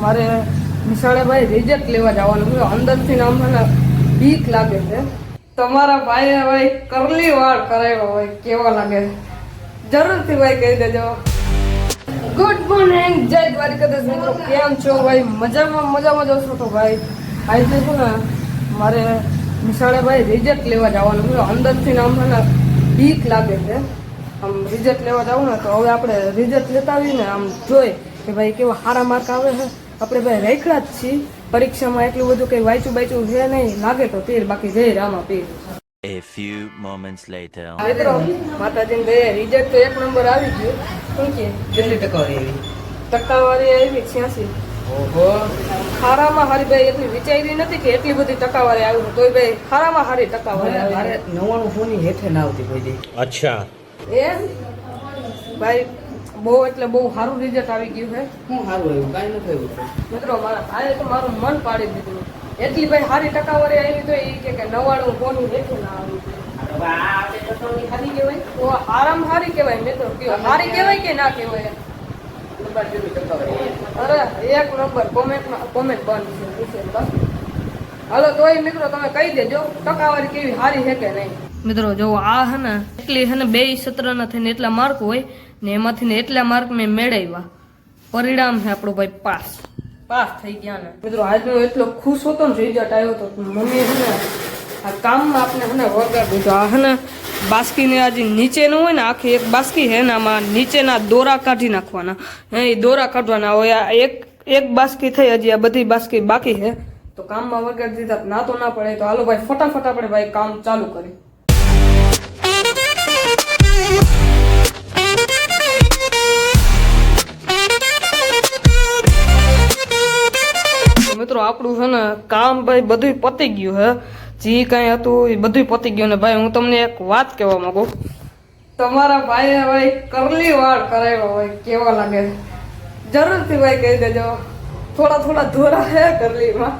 મારે નિશાળે ભાઈ રિઝલ્ટ લેવા જવાનું છે. અંદરથી આમ મને બીક લાગે છે. તમારા ભાઈએ ભાઈ કરલી વાળ કરાવ્યો હોય કેવા લાગે જરૂરથી ભાઈ કહી દેજો. ગુડ મોર્નિંગ, જય દ્વારકાધીશ મિત્રો. કેમ છો ભાઈ? મજામાં જશો તો ભાઈ આજે છે ને મારે નિશાળે ભાઈ રિઝલ્ટ લેવા જવાનું છે. અંદરથી આમ મને બીક લાગે છે. આમ રિઝલ્ટ લેવા જવું ને તો હવે આપણે રિઝલ્ટ લેતા આવીને આમ જોઈ કે ભાઈ કેવા સારા માર્ક આવે છે. આપણે ભાઈ રેખડા જ છીએ પરીક્ષામાં, એટલું બધું કંઈ વાંચું છે નહીં. લાગે તો પીર, બાકી જય રામા પીર. A few moments later. મિત્રો માતાજીને દે રિઝલ્ટ તો 1 નંબર આવી ગયું. શું કે કેટલી ટકાવારી આવી? ટકાવારી આવી 86. ઓહો, ખારામાં હારી ભાઈ એટલી વિચારી નથી કે એટલી બધી ટકાવારી આવી, તોય ભાઈ ખારામાં હારી ટકાવારી આવી. મારે 99 ફોની હેઠે ના આવતી કોઈ દી. અચ્છા. એમ ભાઈ બહુ એટલે બહુ સારું રિઝલ્ટ આવી ગયું છે. શું સારું આવ્યું? કાંઈ નથી આવ્યું. મિત્રો મારા ભાઈએ તો મારું મન પાડી દીધું. એટલી ભાઈ સારી ટકાવારી આવી તો એ કે 99 કોની હેઠે ના આવી. સારી કહેવાય તો આરામ સારી કહેવાય. મેં તો કહ્યું સારી કહેવાય કે ના કહેવાય? અરે 1 નંબર. કોમેન્ટ બંધ છે. હાલો તોય મિત્રો તમે કહી દેજો ટકાવારી કેવી સારી છે કે નહીં. મિત્રો જો આ હે ને એટલી હે ને 2 સત્રના થઈને એટલા માર્ક હોય ને એમાંથી ને એટલા માર્ક મેં મેળવ્યા. પરિણામ છે આપણું ભાઈ પાસ થઈ ગયા ને. મિત્રો આજનો એટલો ખુશ હતો ને રિઝલ્ટ આવ્યો તો મને હે ને આ કામમાં આપણે હે ને વગાડ દીધો. આ હે ને બાસ્કીને આજે નીચેનું હોય ને આખી એક બાસ્કી હે ને આમાં નીચેના દોરા કાઢી નાખવાના. એ દોરા કાઢવાના હોય. આ એક બાસ્કી થઈ, હજી આ બધી બાસ્કી બાકી છે. તો કામમાં વગાડ દીધા ના તો ના પડે. તો હાલો ભાઈ ફટાફટ આપણે ભાઈ કામ ચાલુ કરીએ. મિત્રો આપણું છે ને કામ ભાઈ બધું પતી ગયું હે. જે કાંઈ હતું એ બધું પતી ગયું ને ભાઈ હું તમને એક વાત કહેવા માંગુ. તમારા ભાઈએ ભાઈ કરલી વાળ કરાવ્યો હોય કેવા લાગે જરૂરથી ભાઈ કહી દેજો. થોડા ધોરા હે કરલીમાં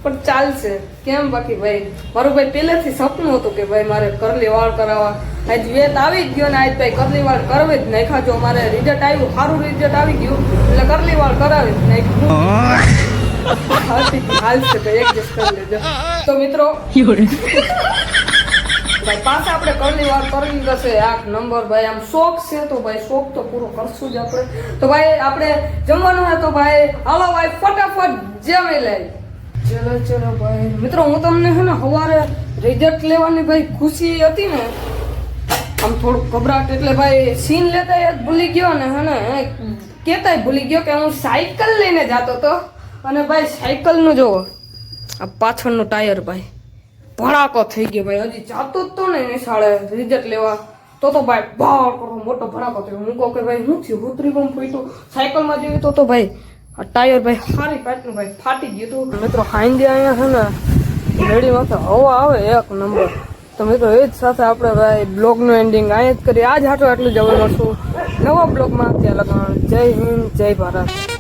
પણ ચાલશે. કેમ બાકી ભાઈ મારું ભાઈ પહેલેથી સપનું હતું કે ભાઈ મારે કરલી વાળ કરાવવા. આજ વેત આવી જ ગયો ને આજ ભાઈ કરલી વાળ કરવી જ નાખ્યા. જો મારે રિઝલ્ટ આવ્યું, સારું રિઝલ્ટ આવી ગયું એટલે કરલી વાળ કરાવી જ નાખ્યું. હાલશે તો એડજસ્ટ કરી લેજો. તો મિત્રો ભાઈ પાછા આપણે કરલી વાળ કરવી જશે 1 નંબર. ભાઈ આમ શોખ છે તો ભાઈ શોખ તો પૂરો કરશું જ આપણે. તો ભાઈ આપણે જમવાનું હોય તો ભાઈ હાલો ભાઈ ફટાફટ જમી લઈ. ચલો ભાઈ મિત્રો હું તમને છે ને સવારે રિઝલ્ટ લેવાની ભાઈ ખુશી હતી ને આમ થોડુંક ગભરાટ એટલે ભાઈ સીન લેતા ભૂલી ગયો ને હે ને કેતાય ભૂલી ગયો કે હું સાયકલ લઈને જતો હતો. અને ભાઈ સાયકલનું જો આ પાછળનું ટાયર ભાઈ ભડાકો થઈ ગયો. ભાઈ હજી જાતો જ તો ને નિશાળે રિઝલ્ટ લેવા તો ભાઈ ભાવ કરો મોટો ભડાકો થયો. હું કહું કે ભાઈ શું થયું? ઉતરી ગયું ફૂટ્યું. સાયકલમાં જેવી તો ભાઈ આ ટાયર ભાઈ સારી પાટનું ભાઈ ફાટી ગયું હતું. મિત્રો ખાઈને અહીંયા છે ને રેડી માથે હવા આવે 1 નંબર. તો મિત્રો એ જ સાથે આપણે ભાઈ બ્લોગનું એન્ડિંગ અહીંયા જ કરીએ. આજ હાટો આટલું જવાનું છું નવા બ્લોગમાં. ત્યાં લગાવવાનું. જય હિન્દ, જય ભારત.